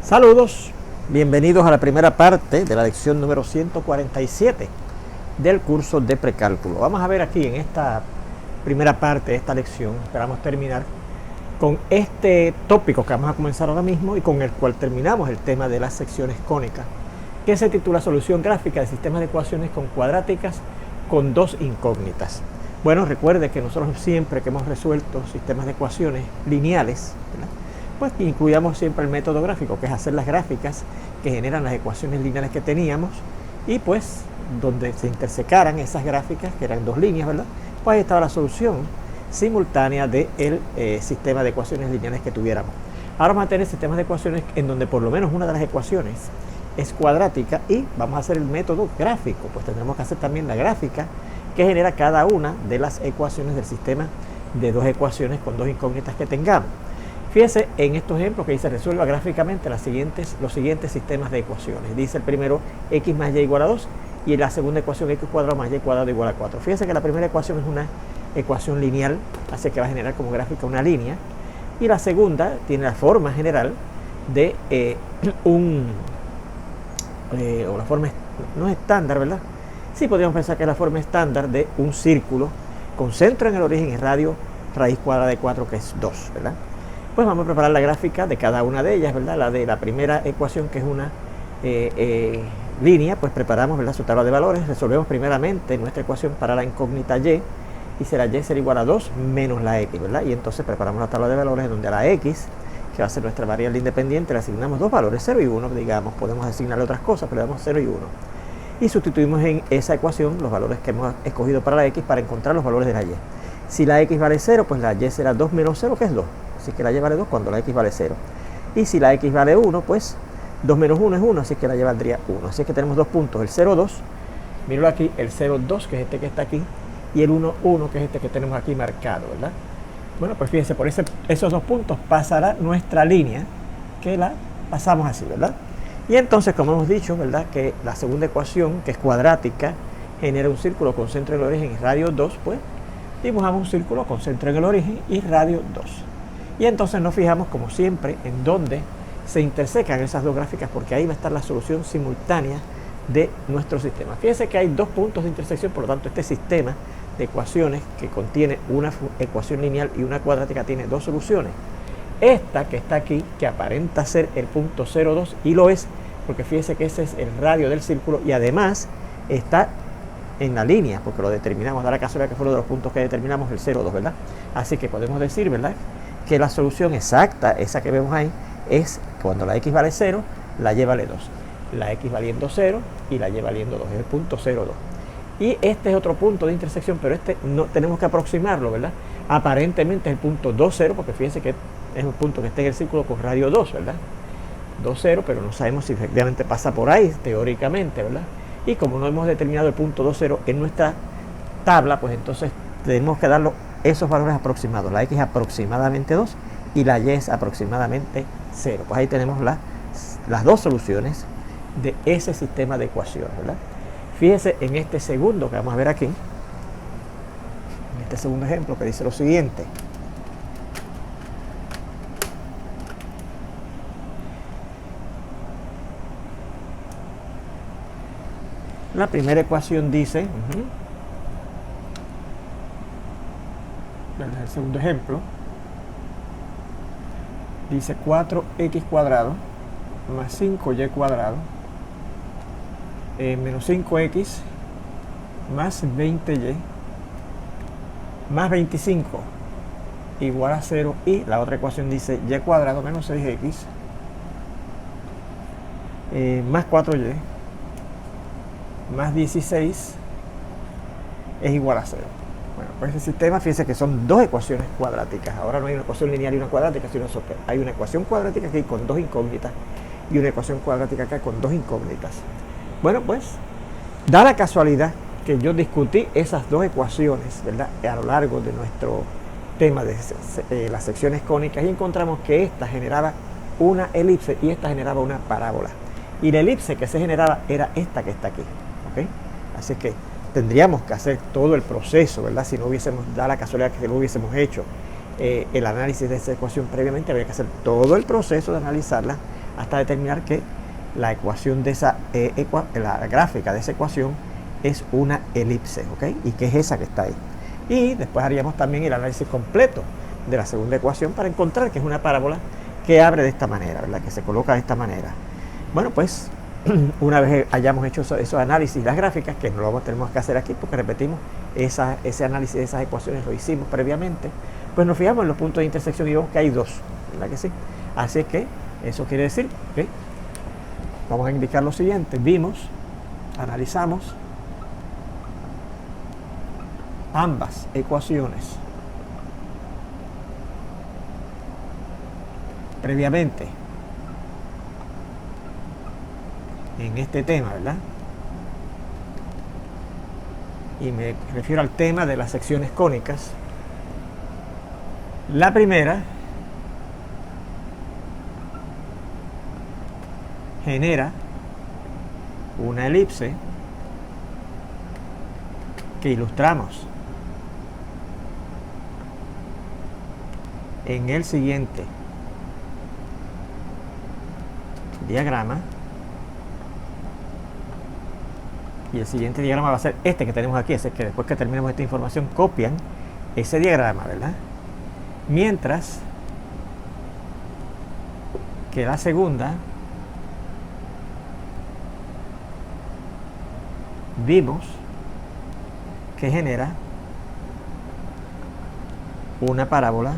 Saludos, bienvenidos a la primera parte de la lección número 147 del curso de precálculo. Vamos a ver aquí en esta primera parte de esta lección, esperamos terminar con este tópico que vamos a comenzar ahora mismo y con el cual terminamos el tema de las secciones cónicas, que se titula Solución gráfica de sistemas de ecuaciones con cuadráticas con dos incógnitas. Bueno, recuerde que nosotros siempre que hemos resuelto sistemas de ecuaciones lineales, ¿verdad?, pues incluíamos siempre el método gráfico, que es hacer las gráficas que generan las ecuaciones lineales que teníamos y pues donde se intersecaran esas gráficas, que eran dos líneas, ¿verdad?, pues ahí estaba la solución simultánea del sistema de ecuaciones lineales que tuviéramos. Ahora vamos a tener sistemas de ecuaciones en donde por lo menos una de las ecuaciones es cuadrática y vamos a hacer el método gráfico, pues tendremos que hacer también la gráfica que genera cada una de las ecuaciones del sistema de dos ecuaciones con dos incógnitas que tengamos. Fíjese en estos ejemplos que dice resuelva gráficamente los siguientes sistemas de ecuaciones. Dice el primero x más y igual a 2 y la segunda ecuación x cuadrado más y cuadrado igual a 4. Fíjese que la primera ecuación es una ecuación lineal, así que va a generar como gráfica una línea, y la segunda tiene la forma general de o la forma no es estándar, ¿verdad? Sí, podríamos pensar que es la forma estándar de un círculo con centro en el origen y radio raíz cuadrada de 4, que es 2, ¿verdad? Pues vamos a preparar la gráfica de cada una de ellas, ¿verdad? La de la primera ecuación, que es una línea, pues preparamos, ¿verdad?, su tabla de valores. Resolvemos primeramente nuestra ecuación para la incógnita y será y será igual a 2 menos la x, ¿verdad? Y entonces preparamos la tabla de valores donde a la x, que va a ser nuestra variable independiente, le asignamos dos valores, 0 y 1, digamos. Podemos asignarle otras cosas, pero le damos 0 y 1. Y sustituimos en esa ecuación los valores que hemos escogido para la x para encontrar los valores de la y. Si la x vale 0, pues la y será 2 menos 0, que es 2. Así que la y vale 2 cuando la x vale 0. Y si la x vale 1, pues 2 menos 1 es 1, así que la y valdría 1. Así que tenemos dos puntos, el 0, 2, míralo aquí, el 0, 2, que es este que está aquí, y el 1, 1, que es este que tenemos aquí marcado, ¿verdad? Bueno, pues fíjense, por esos dos puntos pasará nuestra línea, que la pasamos así, ¿verdad? Y entonces, como hemos dicho, ¿verdad?, que la segunda ecuación, que es cuadrática, genera un círculo con centro en el origen y radio 2, pues dibujamos un círculo con centro en el origen y radio 2. Y entonces nos fijamos, como siempre, en dónde se intersecan esas dos gráficas, porque ahí va a estar la solución simultánea de nuestro sistema. Fíjense que hay dos puntos de intersección, por lo tanto este sistema de ecuaciones que contiene una ecuación lineal y una cuadrática tiene dos soluciones. Esta que está aquí, que aparenta ser el punto 0,2, y lo es, porque fíjense que ese es el radio del círculo y además está en la línea, porque lo determinamos, da la casualidad que fue uno de los puntos que determinamos, el 0,2, ¿verdad? Así que podemos decir, ¿verdad?, que la solución exacta, esa que vemos ahí, es cuando la x vale 0, la y vale 2. La x valiendo 0 y la y valiendo 2, es el punto 0,2. Y este es otro punto de intersección, pero este no tenemos que aproximarlo, ¿verdad? Aparentemente es el punto 2,0, porque fíjense que es un punto que está en el círculo con radio 2, ¿verdad? 2,0, pero no sabemos si efectivamente pasa por ahí, teóricamente, ¿verdad? Y como no hemos determinado el punto 2,0 en nuestra tabla, pues entonces tenemos que darlo esos valores aproximados. La x es aproximadamente 2 y la y es aproximadamente 0. Pues ahí tenemos las dos soluciones de ese sistema de ecuaciones, ¿verdad? Fíjese en este segundo que vamos a ver aquí, en este segundo ejemplo, que dice lo siguiente. La primera ecuación dice, el segundo ejemplo, dice 4x cuadrado más 5y cuadrado menos 5x más 20y más 25 igual a 0, y la otra ecuación dice y cuadrado menos 6x más 4y más 16 es igual a 0. Bueno, pues ese sistema, fíjense que son dos ecuaciones cuadráticas. Ahora no hay una ecuación lineal y una cuadrática, sino que hay una ecuación cuadrática aquí con dos incógnitas y una ecuación cuadrática acá con dos incógnitas. Bueno, pues da la casualidad que yo discutí esas dos ecuaciones, ¿verdad?, a lo largo de nuestro tema de las secciones cónicas, y encontramos que esta generaba una elipse y esta generaba una parábola. Y la elipse que se generaba era esta que está aquí, ¿ok? Así que tendríamos que hacer todo el proceso, ¿verdad? Si no hubiésemos, da la casualidad que no hubiésemos hecho el análisis de esa ecuación previamente, habría que hacer todo el proceso de analizarla hasta determinar que la ecuación de esa la gráfica de esa ecuación es una elipse, ¿ok? Y que es esa que está ahí. Y después haríamos también el análisis completo de la segunda ecuación para encontrar que es una parábola que abre de esta manera, ¿verdad? Que se coloca de esta manera. Bueno, pues una vez hayamos hecho esos análisis, las gráficas, que no lo tenemos que hacer aquí porque repetimos, ese análisis de esas ecuaciones lo hicimos previamente, pues nos fijamos en los puntos de intersección y vemos que hay dos, ¿verdad que sí? Así es que eso quiere decir que vamos a indicar lo siguiente: vimos, analizamos ambas ecuaciones previamente en este tema, ¿verdad? Y me refiero al tema de las secciones cónicas. La primera genera una elipse que ilustramos en el siguiente diagrama, y el siguiente diagrama va a ser este que tenemos aquí, es que después que terminemos esta información copian ese diagrama, ¿verdad? Mientras que la segunda vimos que genera una parábola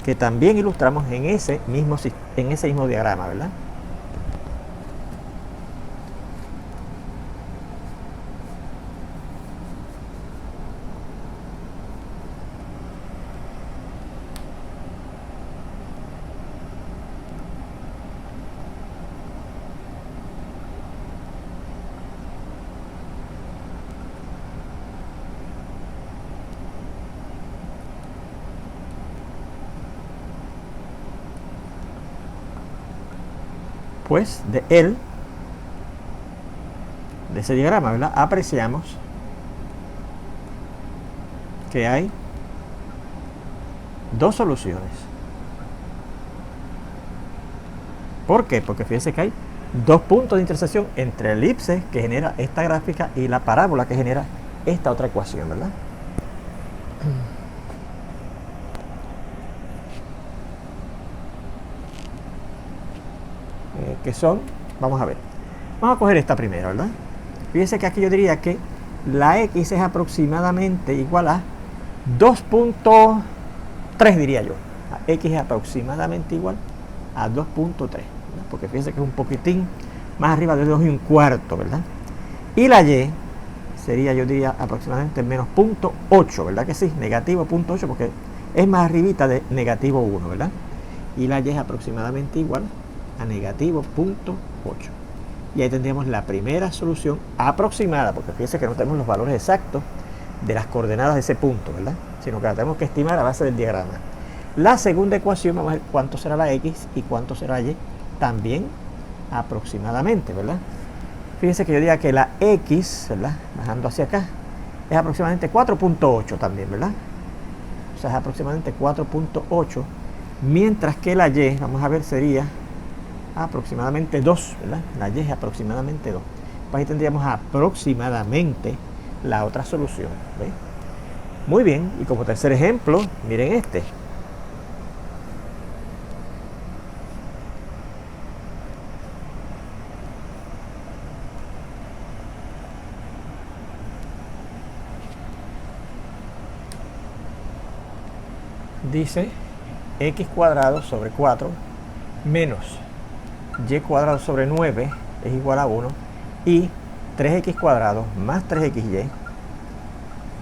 que también ilustramos en ese mismo diagrama, ¿verdad? Pues de ese diagrama, ¿verdad?, apreciamos que hay dos soluciones. ¿Por qué? Porque fíjense que hay dos puntos de intersección entre el elipse que genera esta gráfica y la parábola que genera esta otra ecuación, ¿verdad? Que son, vamos a ver, vamos a coger esta primera, ¿verdad? Fíjense que aquí yo diría que la X es aproximadamente igual a 2.3, diría yo. La X es aproximadamente igual a 2.3, porque fíjense que es un poquitín más arriba de 2,25, ¿verdad? Y la Y sería, yo diría, aproximadamente menos 0.8, ¿verdad que sí? Negativo 0.8, porque es más arribita de negativo 1, ¿verdad? Y la Y es aproximadamente igual a negativo 0.8. Y ahí tendríamos la primera solución aproximada, porque fíjense que no tenemos los valores exactos de las coordenadas de ese punto, ¿verdad? Sino que la tenemos que estimar a base del diagrama. La segunda ecuación, vamos a ver cuánto será la X y cuánto será la Y, también aproximadamente, ¿verdad? Fíjense que yo diría que la X, ¿verdad?, bajando hacia acá, es aproximadamente 4.8 también, ¿verdad? O sea, es aproximadamente 4.8, mientras que la Y, vamos a ver, sería aproximadamente 2, ¿verdad? La Y es aproximadamente 2. Pues ahí tendríamos aproximadamente la otra solución, ¿ves? Muy bien, y como tercer ejemplo, miren este. Dice x cuadrado sobre 4 menos y cuadrado sobre 9 es igual a 1, y 3x cuadrado más 3xy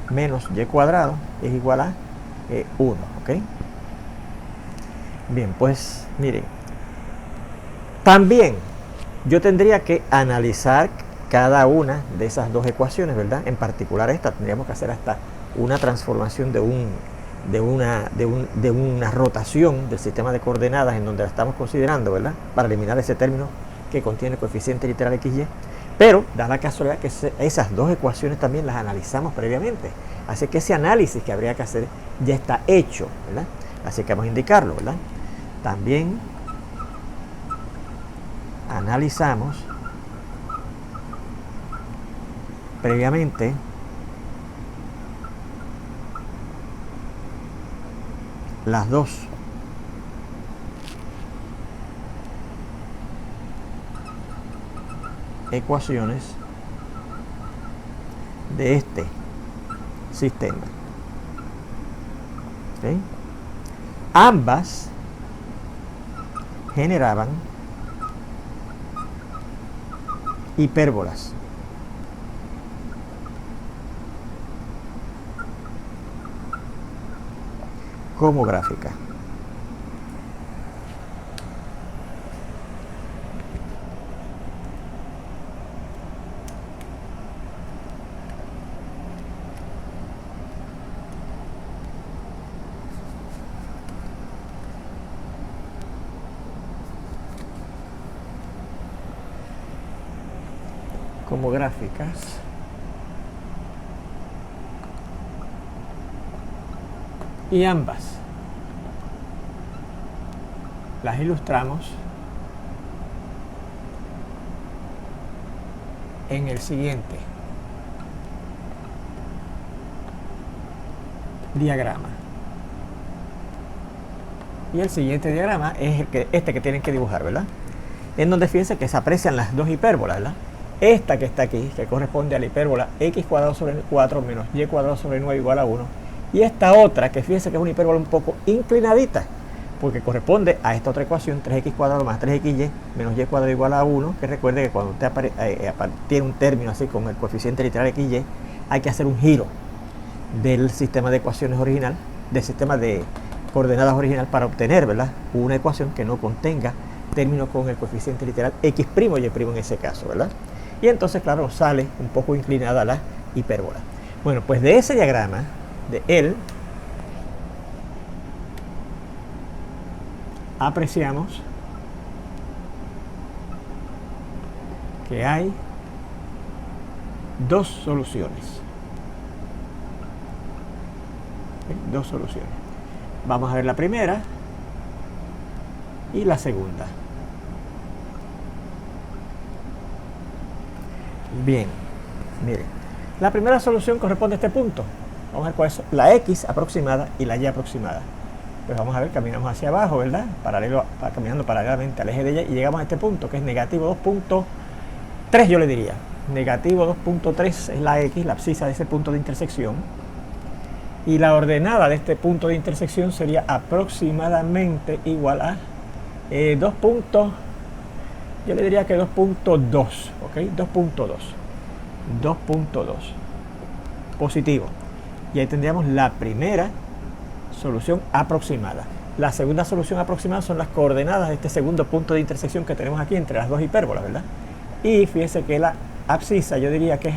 menos y cuadrado es igual a 1, ¿ok? Bien, pues miren, también yo tendría que analizar cada una de esas dos ecuaciones, ¿verdad? En particular esta, tendríamos que hacer hasta una transformación de una rotación del sistema de coordenadas en donde la estamos considerando, ¿verdad?, para eliminar ese término que contiene el coeficiente literal xy. Pero da la casualidad que esas dos ecuaciones también las analizamos previamente, así que ese análisis que habría que hacer ya está hecho, ¿verdad? Así que vamos a indicarlo, ¿verdad? También analizamos previamente las dos ecuaciones de este sistema. ¿Okay? Ambas generaban hipérbolas. Como gráfica. Como gráficas. Y ambas las ilustramos en el siguiente diagrama. Y el siguiente diagrama es este que tienen que dibujar, ¿verdad? En donde fíjense que se aprecian las dos hipérbolas, ¿verdad? Esta que está aquí, que corresponde a la hipérbola x cuadrado sobre 4 menos y cuadrado sobre 9 igual a 1. Y esta otra, que fíjense que es una hipérbola un poco inclinadita, porque corresponde a esta otra ecuación, 3x cuadrado más 3xy menos y cuadrado igual a 1, que recuerde que cuando usted tiene un término así con el coeficiente literal xy, hay que hacer un giro del sistema de ecuaciones original, del sistema de coordenadas original, para obtener, ¿verdad?, una ecuación que no contenga término con el coeficiente literal x' o y' en ese caso, ¿verdad? Y entonces, claro, sale un poco inclinada la hipérbola. Bueno, pues de ese diagrama, de él, apreciamos que hay dos soluciones. Dos soluciones. Vamos a ver la primera y la segunda. Bien, miren, la primera solución corresponde a este punto. Vamos a ver cuál es la x aproximada y la y aproximada. Pues vamos a ver, caminamos hacia abajo, ¿verdad? Caminando paralelamente al eje de y llegamos a este punto, que es negativo 2.3, yo le diría. Negativo 2.3 es la x, la abscisa de ese punto de intersección. Y la ordenada de este punto de intersección sería aproximadamente igual a 2. Yo le diría que 2.2, ¿ok? 2.2. Positivo. Y ahí tendríamos la primera solución aproximada. La segunda solución aproximada son las coordenadas de este segundo punto de intersección que tenemos aquí entre las dos hipérbolas, ¿verdad? Y fíjense que la abscisa, yo diría que es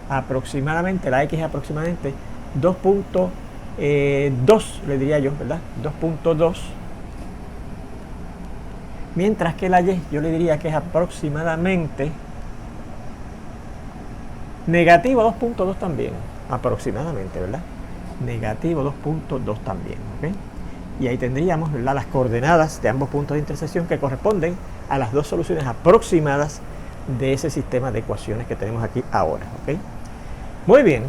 aproximadamente, la x es aproximadamente 2.2, le diría yo, ¿verdad? 2.2. Mientras que la y, yo le diría que es aproximadamente negativo 2.2 también, aproximadamente, ¿verdad? Negativo 2.2 también, ¿ok? Y ahí tendríamos, ¿verdad?, las coordenadas de ambos puntos de intersección que corresponden a las dos soluciones aproximadas de ese sistema de ecuaciones que tenemos aquí ahora, ¿ok? Muy bien.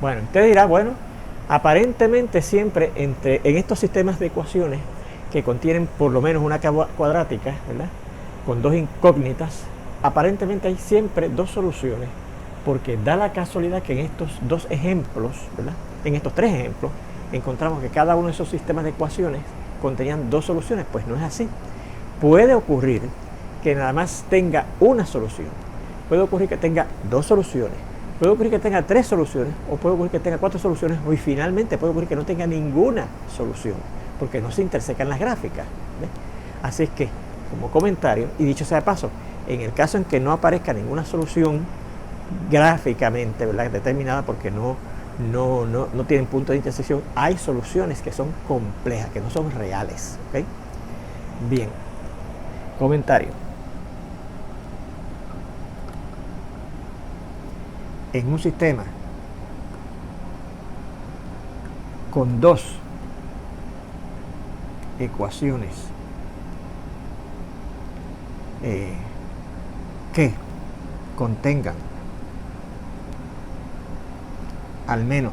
Bueno, usted dirá, bueno, aparentemente siempre en estos sistemas de ecuaciones que contienen por lo menos una cuadrática, ¿verdad?, con dos incógnitas, aparentemente hay siempre dos soluciones, porque da la casualidad que en estos dos ejemplos, ¿verdad?, en estos tres ejemplos, encontramos que cada uno de esos sistemas de ecuaciones contenían dos soluciones. Pues no es así. Puede ocurrir que nada más tenga una solución, puede ocurrir que tenga dos soluciones, puede ocurrir que tenga tres soluciones, o puede ocurrir que tenga cuatro soluciones, o y finalmente puede ocurrir que no tenga ninguna solución, porque no se intersecan las gráficas, ¿ves? Así es que, como comentario, y dicho sea de paso, en el caso en que no aparezca ninguna solución gráficamente, ¿verdad?, determinada, porque no tienen punto de intersección, hay soluciones que son complejas, que no son reales, ¿ok? Bien, comentario. En un sistema con dos ecuaciones que contengan al menos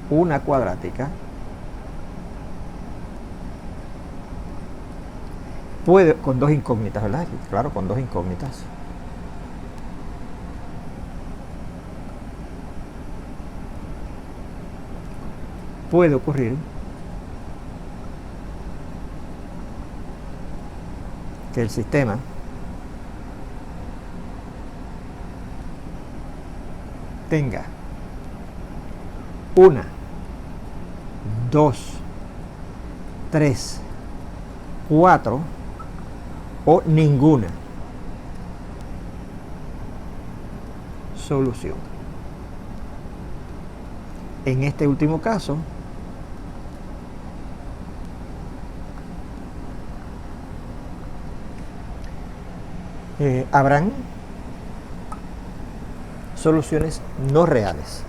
una cuadrática puede, con dos incógnitas, ¿verdad? Claro, con dos incógnitas. Puede ocurrir que el sistema tenga una, dos, tres, cuatro o ninguna solución. En este último caso, habrán soluciones no reales.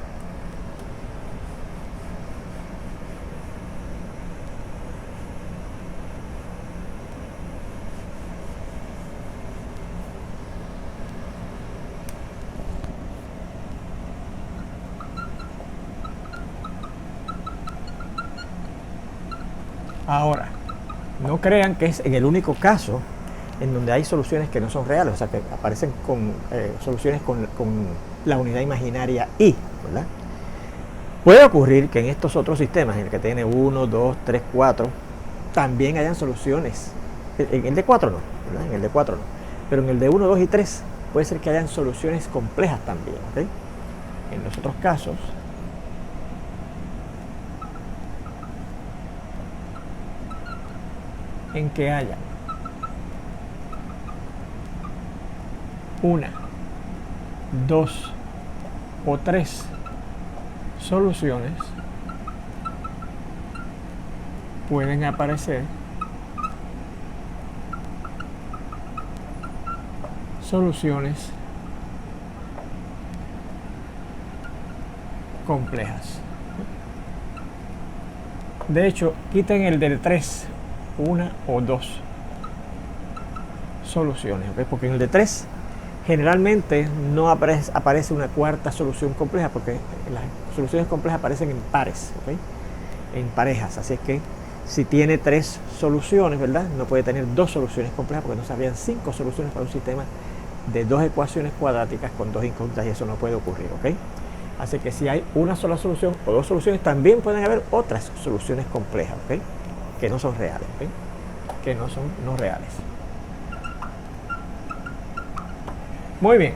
Ahora, no crean que es en el único caso en donde hay soluciones que no son reales, o sea, que aparecen con soluciones con la unidad imaginaria I, ¿verdad? Puede ocurrir que en estos otros sistemas, en el que tiene 1, 2, 3, 4, también hayan soluciones. En el de 4 no, ¿verdad? En el de 4 no. Pero en el de 1, 2 y 3 puede ser que hayan soluciones complejas también, ¿ok? En los otros casos, en que haya una, dos o tres soluciones, pueden aparecer soluciones complejas. De hecho, quiten el del 3, una o dos soluciones, ¿okay? Porque en el de 3 generalmente no aparece una cuarta solución compleja, porque las soluciones complejas aparecen en pares, ¿okay? En parejas. Así es que si tiene 3 soluciones, ¿verdad?, no puede tener 2 soluciones complejas, porque no habrían 5 soluciones para un sistema de 2 ecuaciones cuadráticas con 2 incógnitas, y eso no puede ocurrir, ¿ok? Así que si hay una sola solución o 2 soluciones, también pueden haber otras soluciones complejas, ¿ok?, que no son reales, ¿ok?, que no son no reales. Muy bien,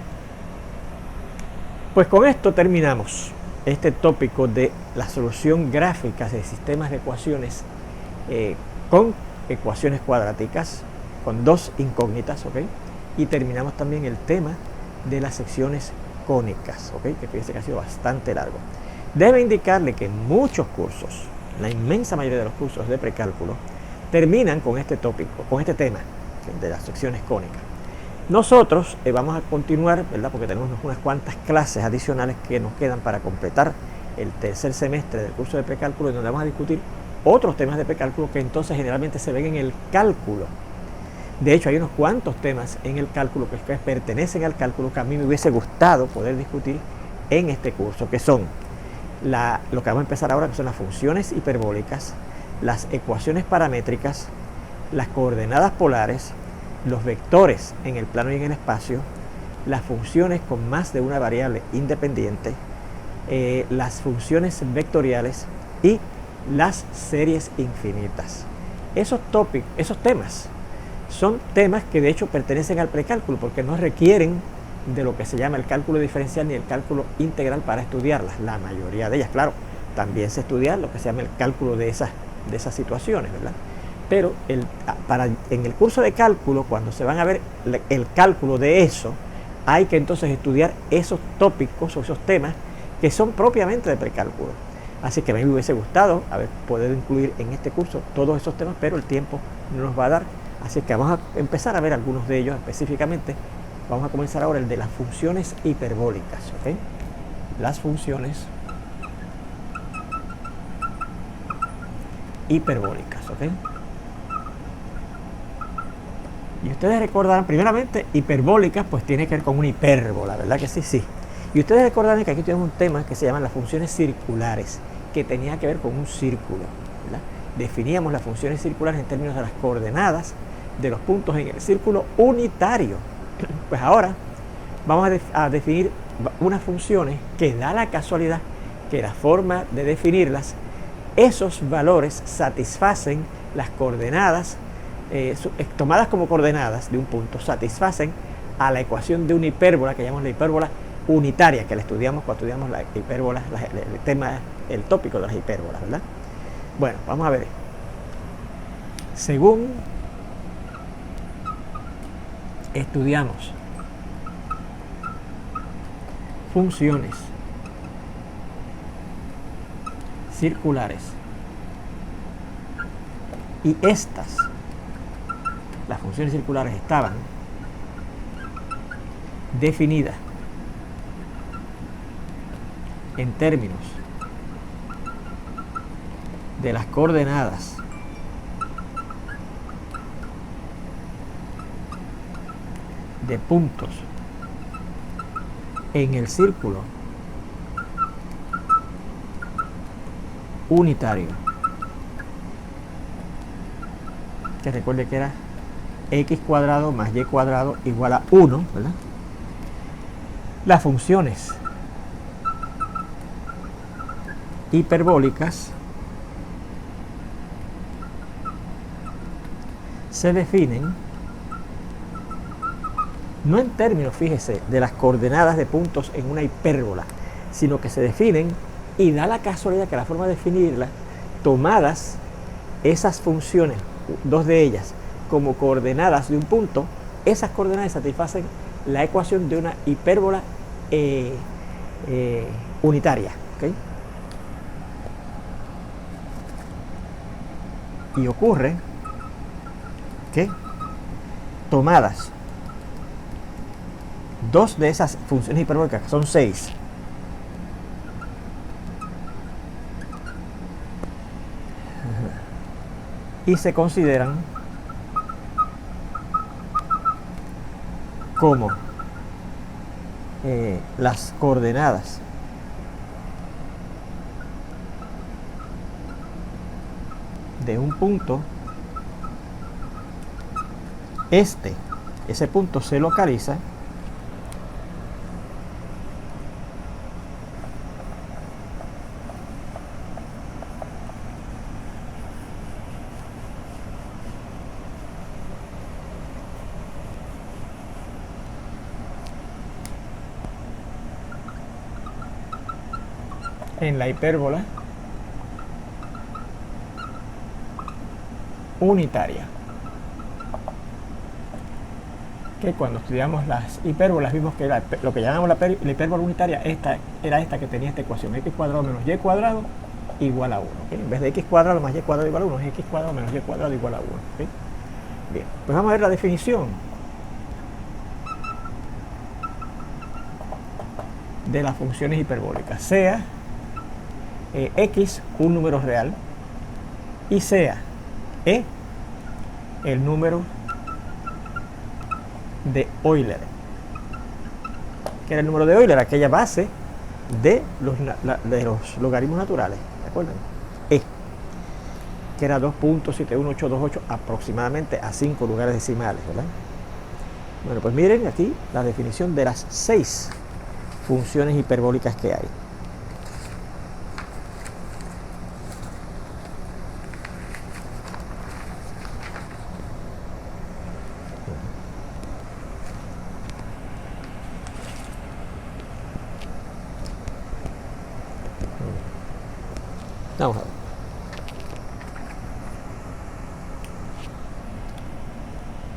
pues con esto terminamos este tópico de la solución gráfica de sistemas de ecuaciones con ecuaciones cuadráticas, con 2 incógnitas, ¿ok? Y terminamos también el tema de las secciones cónicas, ¿ok? Que fíjense que ha sido bastante largo. Debe indicarle que muchos cursos, la inmensa mayoría de los cursos de precálculo, terminan con este tópico, con este tema, ¿okay?, de las secciones cónicas. Nosotros vamos a continuar, ¿verdad?, porque tenemos unas cuantas clases adicionales que nos quedan para completar el tercer semestre del curso de precálculo, donde vamos a discutir otros temas de precálculo que entonces generalmente se ven en el cálculo. De hecho, hay unos cuantos temas en el cálculo que pertenecen al cálculo que a mí me hubiese gustado poder discutir en este curso, que son lo que vamos a empezar ahora, que son las funciones hiperbólicas, las ecuaciones paramétricas, las coordenadas polares, los vectores en el plano y en el espacio, las funciones con más de una variable independiente, las funciones vectoriales y las series infinitas. Esos temas son temas que de hecho pertenecen al precálculo, porque no requieren de lo que se llama el cálculo diferencial ni el cálculo integral para estudiarlas, la mayoría de ellas. Claro, también se estudia lo que se llama el cálculo de esas situaciones, ¿verdad? Pero en el curso de cálculo, cuando se van a ver el cálculo de eso, hay que entonces estudiar esos tópicos o esos temas que son propiamente de precálculo. Así que a mí me hubiese gustado poder incluir en este curso todos esos temas, pero el tiempo no nos va a dar. Así que vamos a empezar a ver algunos de ellos específicamente. Vamos a comenzar ahora el de las funciones hiperbólicas, ¿ok? Las funciones hiperbólicas, ¿ok? Y ustedes recordarán, primeramente, hiperbólicas, pues tiene que ver con una hipérbola, ¿verdad que sí? Sí. Y ustedes recordarán que aquí tenemos un tema que se llaman las funciones circulares, que tenía que ver con un círculo, ¿verdad? Definíamos las funciones circulares en términos de las coordenadas de los puntos en el círculo unitario. Pues ahora vamos a definir unas funciones que da la casualidad que la forma de definirlas, esos valores satisfacen las coordenadas, tomadas como coordenadas de un punto, satisfacen a la ecuación de una hipérbola que llamamos la hipérbola unitaria, que la estudiamos cuando estudiamos la hipérbola, el tema, el tópico de las hipérbolas, ¿verdad? Bueno, vamos a ver. Según estudiamos funciones circulares y estas, las funciones circulares, estaban definidas en términos de las coordenadas de puntos en el círculo unitario, que recuerde que era x cuadrado más y cuadrado igual a 1, ¿verdad? Las funciones hiperbólicas se definen no en términos, fíjese, de las coordenadas de puntos en una hipérbola, sino que se definen, y da la casualidad que la forma de definirla, tomadas esas funciones, dos de ellas, como coordenadas de un punto, esas coordenadas satisfacen la ecuación de una hipérbola unitaria, ¿okay? Y ocurre que tomadas dos de esas funciones hiperbólicas, que son 6, y se consideran como las coordenadas de un punto, ese punto se localiza en la hipérbola unitaria, que cuando estudiamos las hipérbolas vimos que lo que llamamos la hipérbola unitaria, era esta que tenía esta ecuación, x cuadrado menos y cuadrado igual a 1, ¿okay? En vez de x cuadrado más y cuadrado igual a 1, es x cuadrado menos y cuadrado igual a 1, ¿okay? Bien, pues vamos a ver la definición de las funciones hiperbólicas. Sea x un número real y sea e el número de Euler, que era el número de Euler, aquella base de los logaritmos naturales, ¿de acuerdo? E, que era 2.71828 aproximadamente a 5 lugares decimales, ¿verdad? Bueno, pues miren aquí la definición de las 6 funciones hiperbólicas que hay. Vamos a ver.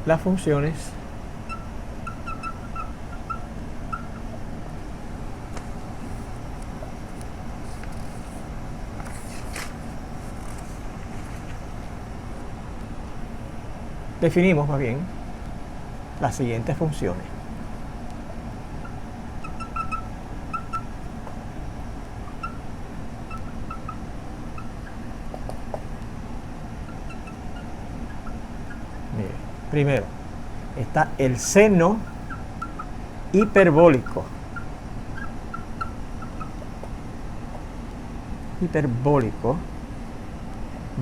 Las funciones definimos más bien las siguientes funciones. Mire, primero, está el seno hiperbólico.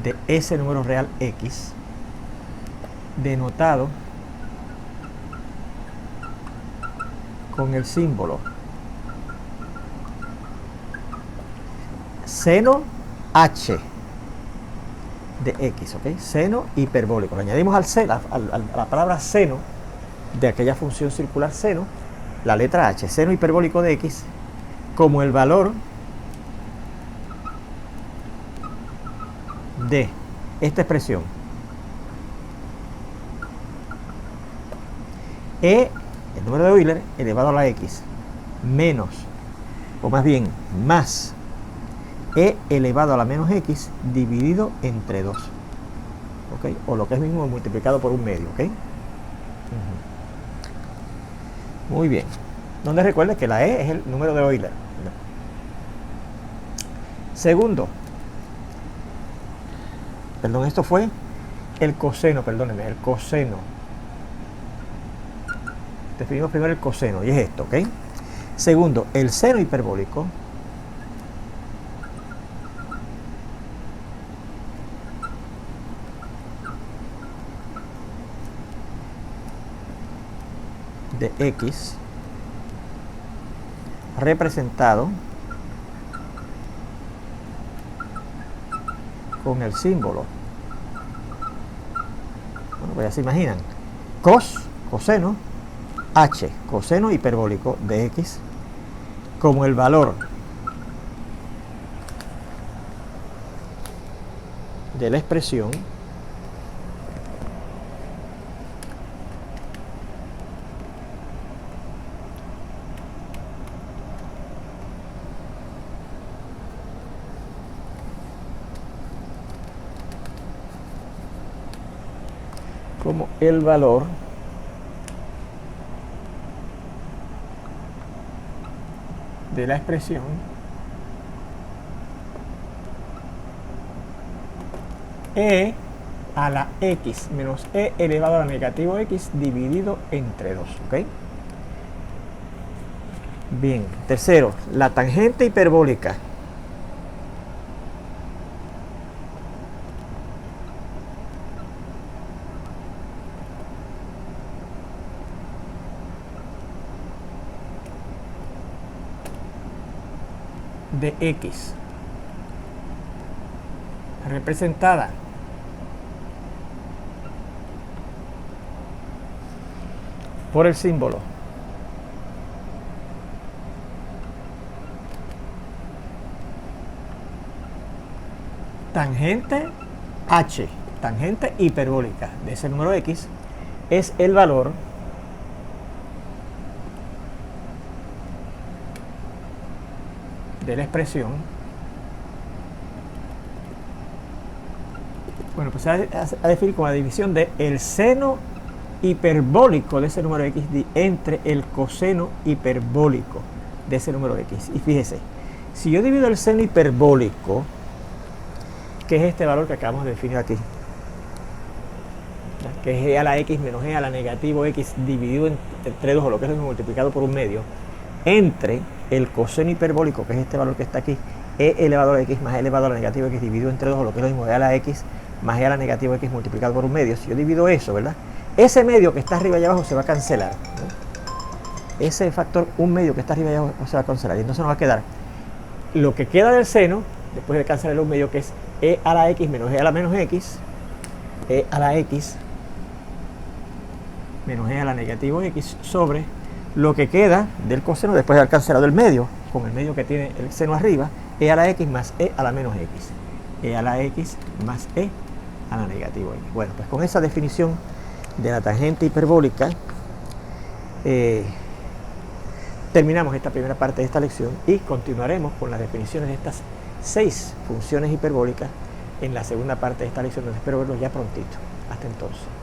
De ese número real x, denotado con el símbolo seno h de x, ¿ok? Seno hiperbólico. Le añadimos a la palabra seno de aquella función circular seno la letra h, seno hiperbólico de x, como el valor de esta expresión e, el número de Euler, elevado a la x, menos, o más bien más, e elevado a la menos x dividido entre 2, ¿ok? O lo que es mismo multiplicado por un medio, ¿ok? Muy bien. Donde recuerde que la e es el número de Euler. Segundo, perdón, esto fue el coseno, perdónenme, el coseno. Definimos primero el coseno y es esto, ¿ok? Segundo, el seno hiperbólico de x representado con el símbolo, bueno, pues ya se imaginan, coseno, h, coseno hiperbólico de x, como el valor de la expresión de la expresión e a la x menos e elevado a la negativo x dividido entre 2, ¿ok? Bien, tercero, la tangente hiperbólica de x representada por el símbolo tangente h, tangente hiperbólica de ese número x, es el valor de la expresión, bueno, pues a definir como la división de el seno hiperbólico de ese número x entre el coseno hiperbólico de ese número x. Y fíjese, si yo divido el seno hiperbólico, que es este valor que acabamos de definir aquí, que es e a la x menos e a la negativo x dividido entre 2, o lo que es lo mismo multiplicado por un medio, entre el coseno hiperbólico, que es este valor que está aquí, e elevado a la x más e elevado a la negativo x dividido entre 2, o lo que es lo mismo e a la x más e a la negativo x multiplicado por un medio. Si yo divido eso, ¿verdad? Ese medio que está arriba y abajo se va a cancelar, ¿no? Ese factor, un medio que está arriba y abajo se va a cancelar, y entonces nos va a quedar lo que queda del seno, después de cancelar un medio, que es e a la x menos e a la menos x, e a la x menos e a la negativo x, sobre lo que queda del coseno después de haber cancelado el medio, con el medio que tiene el seno arriba, e a la x más e a la menos x, e a la x más e a la negativo x. Bueno, pues con esa definición de la tangente hiperbólica terminamos esta primera parte de esta lección y continuaremos con las definiciones de estas 6 funciones hiperbólicas en la segunda parte de esta lección, donde espero verlos ya prontito. Hasta entonces.